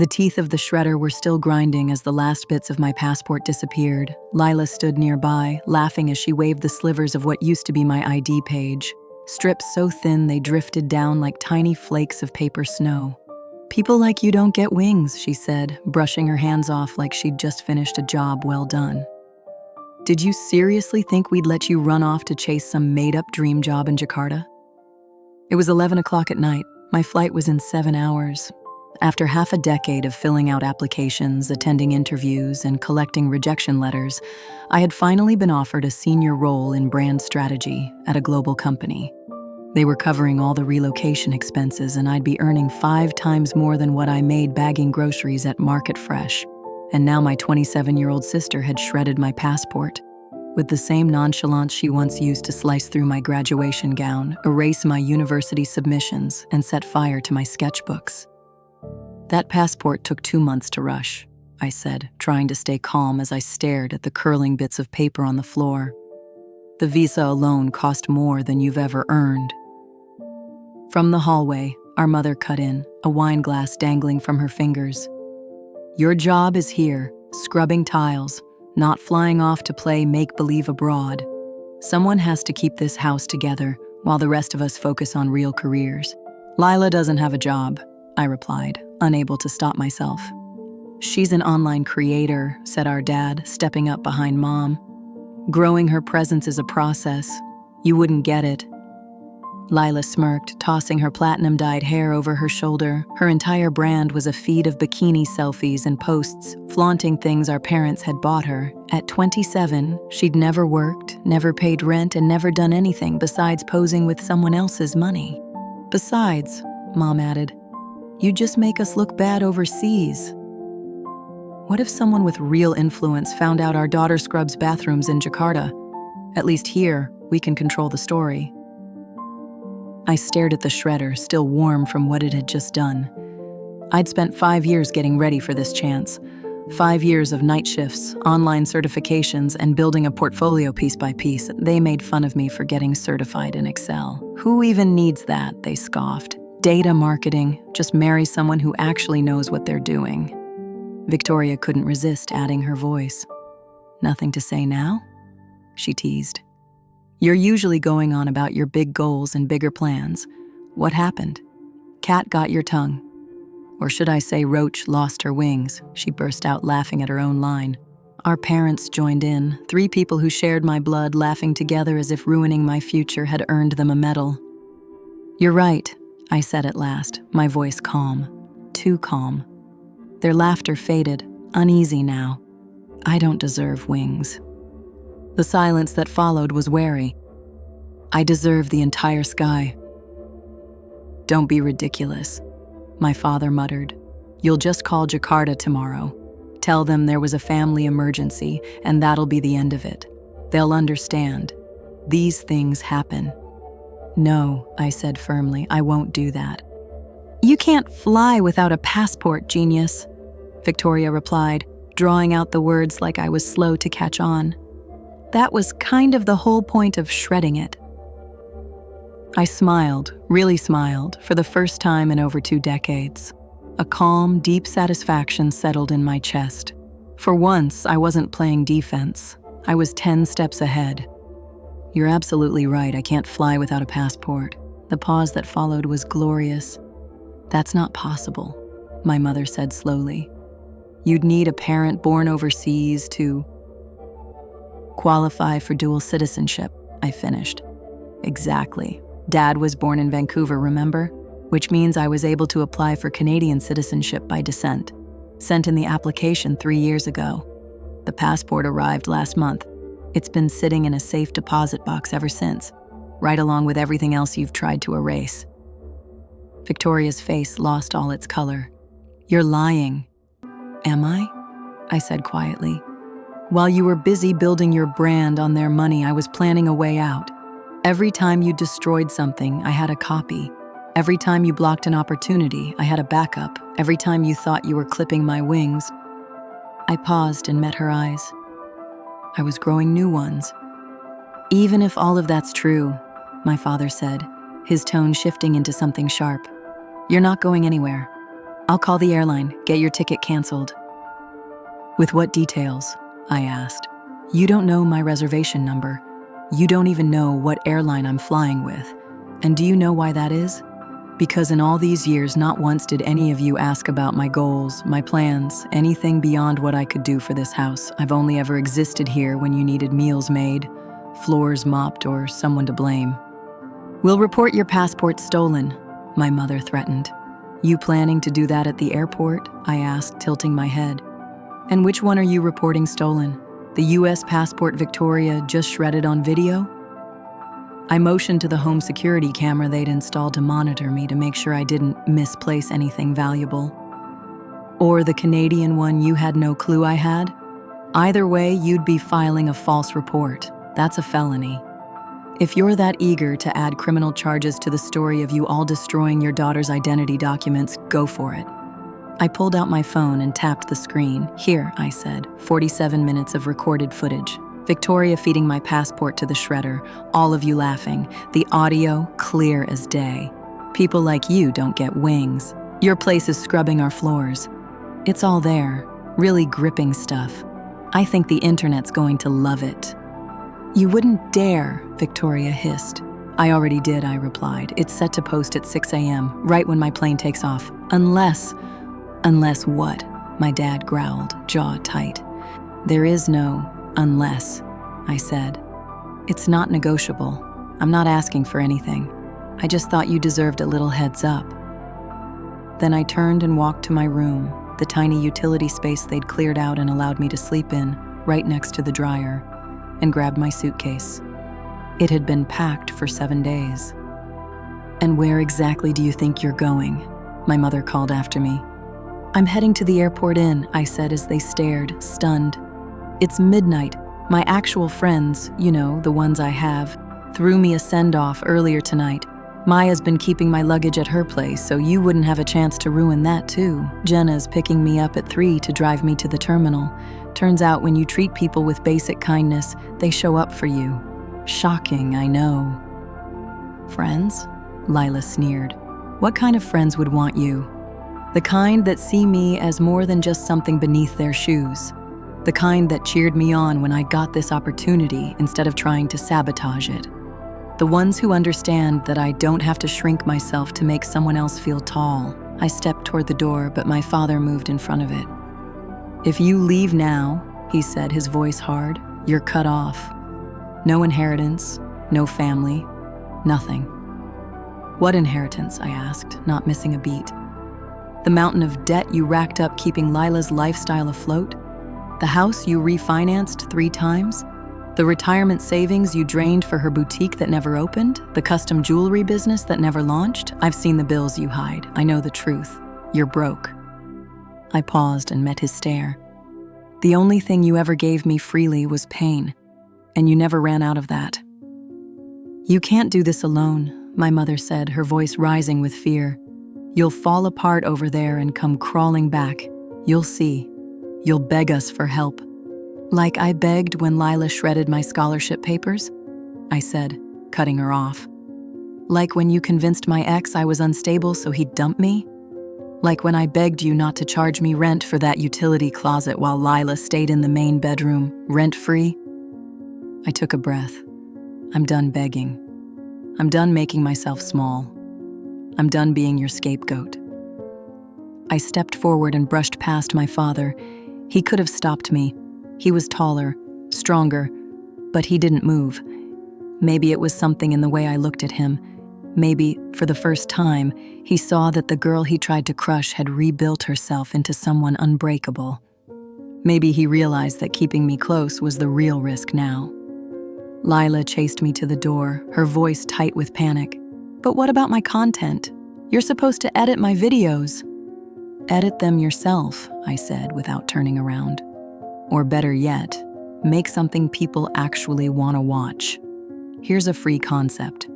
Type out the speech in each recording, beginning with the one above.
The teeth of the shredder were still grinding as the last bits of my passport disappeared. Lila stood nearby, laughing as she waved the slivers of what used to be my ID page. Strips so thin they drifted down like tiny flakes of paper snow. "People like you don't get wings," she said, brushing her hands off like she'd just finished a job well done. "Did you seriously think we'd let you run off to chase some made-up dream job in Jakarta?" It was 11 o'clock at night. My flight was in 7 hours. After half a decade of filling out applications, attending interviews, and collecting rejection letters, I had finally been offered a senior role in brand strategy at a global company. They were covering all the relocation expenses, and I'd be earning 5 times more than what I made bagging groceries at Market Fresh. And now my 27-year-old sister had shredded my passport. With the same nonchalance she once used to slice through my graduation gown, erase my university submissions, and set fire to my sketchbooks. "That passport took 2 months to rush," I said, trying to stay calm as I stared at the curling bits of paper on the floor. "The visa alone cost more than you've ever earned." From the hallway, our mother cut in, a wine glass dangling from her fingers. "Your job is here, scrubbing tiles, not flying off to play make-believe abroad. Someone has to keep this house together while the rest of us focus on real careers." "Lila doesn't have a job," I replied, unable to stop myself. "She's an online creator," said our dad, stepping up behind Mom. "Growing her presence is a process. You wouldn't get it." Lila smirked, tossing her platinum-dyed hair over her shoulder. Her entire brand was a feed of bikini selfies and posts, flaunting things our parents had bought her. At 27, she'd never worked, never paid rent, and never done anything besides posing with someone else's money. "Besides," Mom added, "you just make us look bad overseas." What if someone with real influence found out our daughter scrubs bathrooms in Jakarta? At least here, we can control the story. I stared at the shredder, still warm from what it had just done. I'd spent 5 years getting ready for this chance. 5 years of night shifts, online certifications, and building a portfolio piece by piece. They made fun of me for getting certified in Excel. "Who even needs that?" they scoffed. "Data marketing, just marry someone who actually knows what they're doing." Victoria couldn't resist adding her voice. "Nothing to say now?" she teased. "You're usually going on about your big goals and bigger plans. What happened? Cat got your tongue. Or should I say Roach lost her wings?" She burst out laughing at her own line. Our parents joined in, 3 people who shared my blood laughing together as if ruining my future had earned them a medal. "You're right," I said at last, my voice calm. Too calm. Their laughter faded, uneasy now. I don't deserve wings. The silence that followed was wary. I deserve the entire sky. "Don't be ridiculous," my father muttered. "You'll just call Jakarta tomorrow. Tell them there was a family emergency, and that'll be the end of it. They'll understand. These things happen." "No," I said firmly, "I won't do that." "You can't fly without a passport, genius," Victoria replied, drawing out the words like I was slow to catch on. "That was kind of the whole point of shredding it." I smiled, really smiled, for the first time in over 2 decades. A calm, deep satisfaction settled in my chest. For once, I wasn't playing defense. I was 10 steps ahead. "You're absolutely right, I can't fly without a passport." The pause that followed was glorious. "That's not possible," my mother said slowly. "You'd need a parent born overseas to qualify for dual citizenship," I finished. "Exactly. Dad was born in Vancouver, remember? Which means I was able to apply for Canadian citizenship by descent. Sent in the application 3 years ago. The passport arrived last month. It's been sitting in a safe deposit box ever since, right along with everything else you've tried to erase." Victoria's face lost all its color. "You're lying." "Am I?" I said quietly. "While you were busy building your brand on their money, I was planning a way out. Every time you destroyed something, I had a copy. Every time you blocked an opportunity, I had a backup. Every time you thought you were clipping my wings." I paused and met her eyes. I was growing new ones. "Even if all of that's true," my father said, his tone shifting into something sharp, "you're not going anywhere. I'll call the airline, get your ticket canceled. With what details? I asked. You don't know my reservation number. You don't even know what airline I'm flying with. And do you know why that is? Because in all these years, not once did any of you ask about my goals, my plans, anything beyond what I could do for this house. I've only ever existed here when you needed meals made, floors mopped, or someone to blame. We'll report your passport stolen, my mother threatened. You planning to do that at the airport? I asked, tilting my head. And which one are you reporting stolen? The US passport Victoria just shredded on video? I motioned to the home security camera they'd installed to monitor me to make sure I didn't misplace anything valuable. Or the Canadian one you had no clue I had? Either way, you'd be filing a false report. That's a felony. If you're that eager to add criminal charges to the story of you all destroying your daughter's identity documents, go for it. I pulled out my phone and tapped the screen. Here, I said, 47 minutes of recorded footage. Victoria feeding my passport to the shredder, all of you laughing, the audio clear as day. People like you don't get wings. Your place is scrubbing our floors. It's all there, really gripping stuff. I think the internet's going to love it. You wouldn't dare, Victoria hissed. I already did, I replied. It's set to post at 6 a.m., right when my plane takes off. Unless what? My dad growled, jaw tight. There is no unless, I said. It's not negotiable. I'm not asking for anything. I just thought you deserved a little heads up. Then I turned and walked to my room, the tiny utility space they'd cleared out and allowed me to sleep in, right next to the dryer, and grabbed my suitcase. It had been packed for 7 days. And where exactly do you think you're going? My mother called after me. I'm heading to the airport inn, I said as they stared, stunned. It's midnight. My actual friends, you know, the ones I have, threw me a send-off earlier tonight. Maya's been keeping my luggage at her place, so you wouldn't have a chance to ruin that too. Jenna's picking me up at 3 to drive me to the terminal. Turns out when you treat people with basic kindness, they show up for you. Shocking, I know. Friends? Lila sneered. What kind of friends would want you? The kind that see me as more than just something beneath their shoes. The kind that cheered me on when I got this opportunity instead of trying to sabotage it. The ones who understand that I don't have to shrink myself to make someone else feel tall. I stepped toward the door, but my father moved in front of it. If you leave now, he said, his voice hard, you're cut off. No inheritance, no family, nothing. What inheritance? I asked, not missing a beat. The mountain of debt you racked up keeping Lila's lifestyle afloat? The house you refinanced 3 times? The retirement savings you drained for her boutique that never opened? The custom jewelry business that never launched? I've seen the bills you hide. I know the truth. You're broke. I paused and met his stare. The only thing you ever gave me freely was pain, and you never ran out of that. You can't do this alone, my mother said, her voice rising with fear. You'll fall apart over there and come crawling back. You'll see. You'll beg us for help. Like I begged when Lila shredded my scholarship papers? I said, cutting her off. Like when you convinced my ex I was unstable so he'd dump me? Like when I begged you not to charge me rent for that utility closet while Lila stayed in the main bedroom, rent-free? I took a breath. I'm done begging. I'm done making myself small. I'm done being your scapegoat. I stepped forward and brushed past my father. He could have stopped me. He was taller, stronger, but he didn't move. Maybe it was something in the way I looked at him. Maybe, for the first time, he saw that the girl he tried to crush had rebuilt herself into someone unbreakable. Maybe he realized that keeping me close was the real risk now. Lila chased me to the door, her voice tight with panic. But what about my content? You're supposed to edit my videos. Edit them yourself, I said without turning around. Or better yet, make something people actually want to watch. Here's a free concept.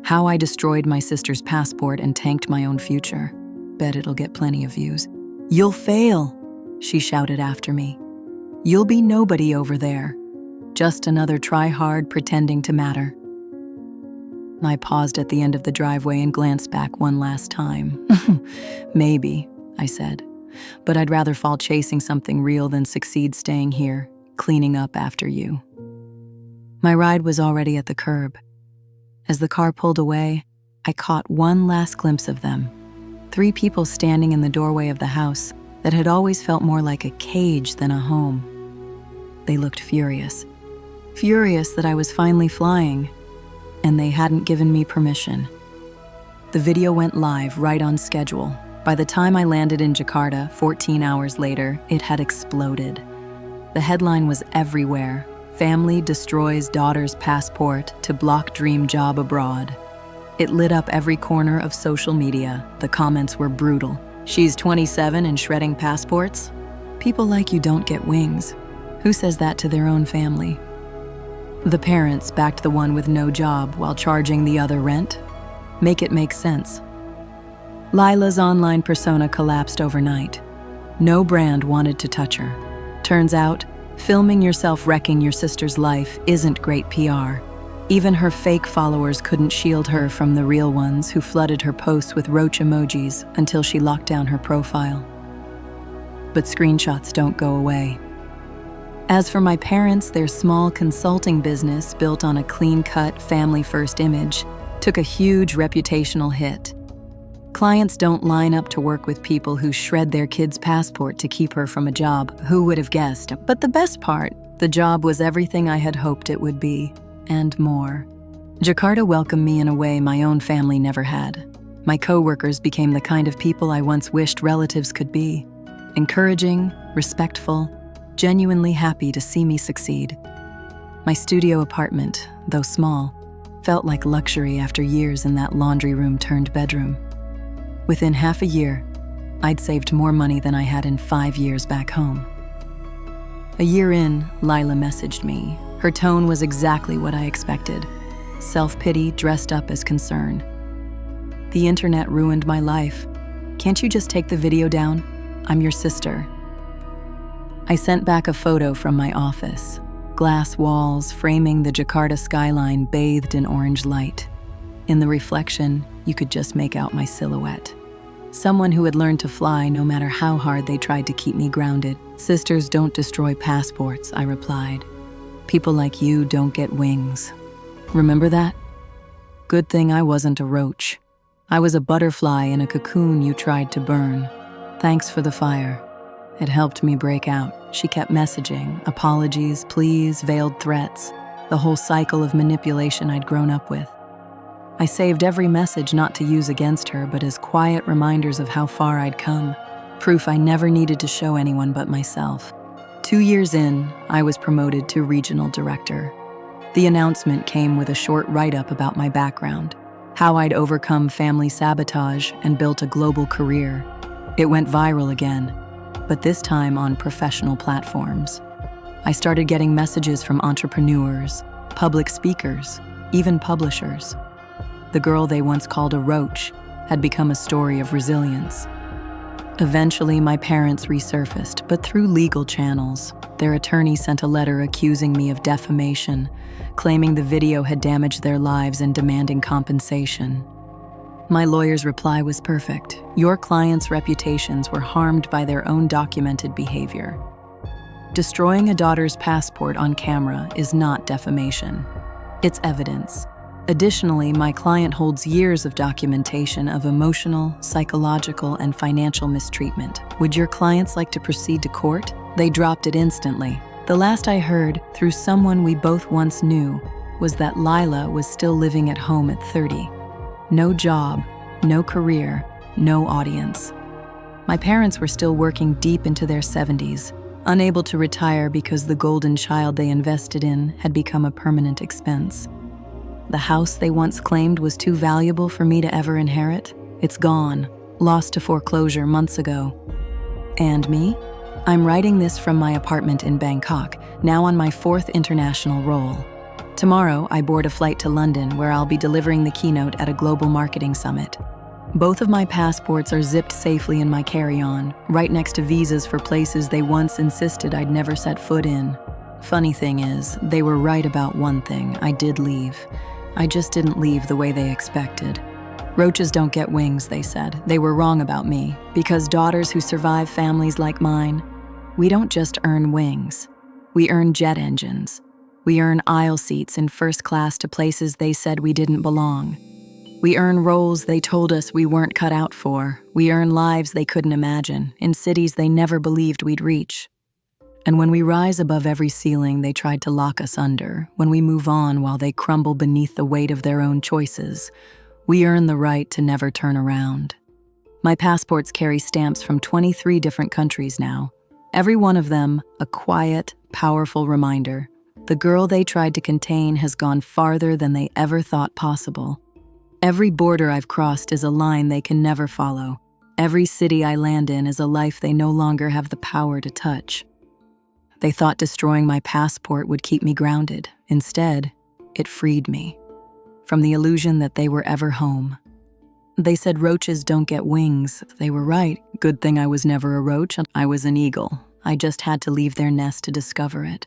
How I destroyed my sister's passport and tanked my own future. Bet it'll get plenty of views. You'll fail, she shouted after me. You'll be nobody over there. Just another try-hard pretending to matter. I paused at the end of the driveway and glanced back one last time. Maybe, I said. But I'd rather fall chasing something real than succeed staying here, cleaning up after you. My ride was already at the curb. As the car pulled away, I caught one last glimpse of them. 3 people standing in the doorway of the house that had always felt more like a cage than a home. They looked furious. Furious that I was finally flying, and they hadn't given me permission. The video went live right on schedule. By the time I landed in Jakarta, 14 hours later, it had exploded. The headline was everywhere. Family destroys daughter's passport to block dream job abroad. It lit up every corner of social media. The comments were brutal. She's 27 and shredding passports? People like you don't get wings. Who says that to their own family? The parents backed the one with no job while charging the other rent. Make it make sense. Lila's online persona collapsed overnight. No brand wanted to touch her. Turns out, filming yourself wrecking your sister's life isn't great PR. Even her fake followers couldn't shield her from the real ones who flooded her posts with roach emojis until she locked down her profile. But screenshots don't go away. As for my parents, their small consulting business built on a clean-cut, family-first image took a huge reputational hit. Clients don't line up to work with people who shred their kid's passport to keep her from a job. Who would have guessed? But the best part, the job was everything I had hoped it would be, and more. Jakarta welcomed me in a way my own family never had. My coworkers became the kind of people I once wished relatives could be. Encouraging, respectful, genuinely happy to see me succeed. My studio apartment, though small, felt like luxury after years in that laundry room turned bedroom. Within half a year, I'd saved more money than I had in 5 years back home. A year in, Lila messaged me. Her tone was exactly what I expected. Self-pity dressed up as concern. The internet ruined my life. Can't you just take the video down? I'm your sister. I sent back a photo from my office. Glass walls framing the Jakarta skyline bathed in orange light. In the reflection, you could just make out my silhouette. Someone who had learned to fly no matter how hard they tried to keep me grounded. Sisters don't destroy passports, I replied. People like you don't get wings. Remember that? Good thing I wasn't a roach. I was a butterfly in a cocoon you tried to burn. Thanks for the fire. It helped me break out. She kept messaging, apologies, pleas, veiled threats, the whole cycle of manipulation I'd grown up with. I saved every message not to use against her, but as quiet reminders of how far I'd come, proof I never needed to show anyone but myself. 2 years in, I was promoted to regional director. The announcement came with a short write-up about my background, how I'd overcome family sabotage and built a global career. It went viral again, but this time on professional platforms. I started getting messages from entrepreneurs, public speakers, even publishers. The girl they once called a roach had become a story of resilience. Eventually, my parents resurfaced, but through legal channels. Their attorney sent a letter accusing me of defamation, claiming the video had damaged their lives and demanding compensation. My lawyer's reply was perfect. Your clients' reputations were harmed by their own documented behavior. Destroying a daughter's passport on camera is not defamation. It's evidence. Additionally, my client holds years of documentation of emotional, psychological, and financial mistreatment. Would your clients like to proceed to court? They dropped it instantly. The last I heard, through someone we both once knew, was that Lila was still living at home at 30. No job, no career, no audience. My parents were still working deep into their 70s, unable to retire because the golden child they invested in had become a permanent expense. The house they once claimed was too valuable for me to ever inherit? It's gone, lost to foreclosure months ago. And me? I'm writing this from my apartment in Bangkok, now on my 4th international role. Tomorrow, I board a flight to London where I'll be delivering the keynote at a global marketing summit. Both of my passports are zipped safely in my carry-on, right next to visas for places they once insisted I'd never set foot in. Funny thing is, they were right about one thing: I did leave. I just didn't leave the way they expected. Roaches don't get wings, they said. They were wrong about me, because daughters who survive families like mine, we don't just earn wings. We earn jet engines. We earn aisle seats in first class to places they said we didn't belong. We earn roles they told us we weren't cut out for. We earn lives they couldn't imagine, in cities they never believed we'd reach. And when we rise above every ceiling they tried to lock us under, when we move on while they crumble beneath the weight of their own choices, we earn the right to never turn around. My passports carry stamps from 23 different countries now. Every one of them a quiet, powerful reminder. The girl they tried to contain has gone farther than they ever thought possible. Every border I've crossed is a line they can never follow. Every city I land in is a life they no longer have the power to touch. They thought destroying my passport would keep me grounded. Instead, it freed me from the illusion that they were ever home. They said roaches don't get wings. They were right. Good thing I was never a roach. I was an eagle. I just had to leave their nest to discover it.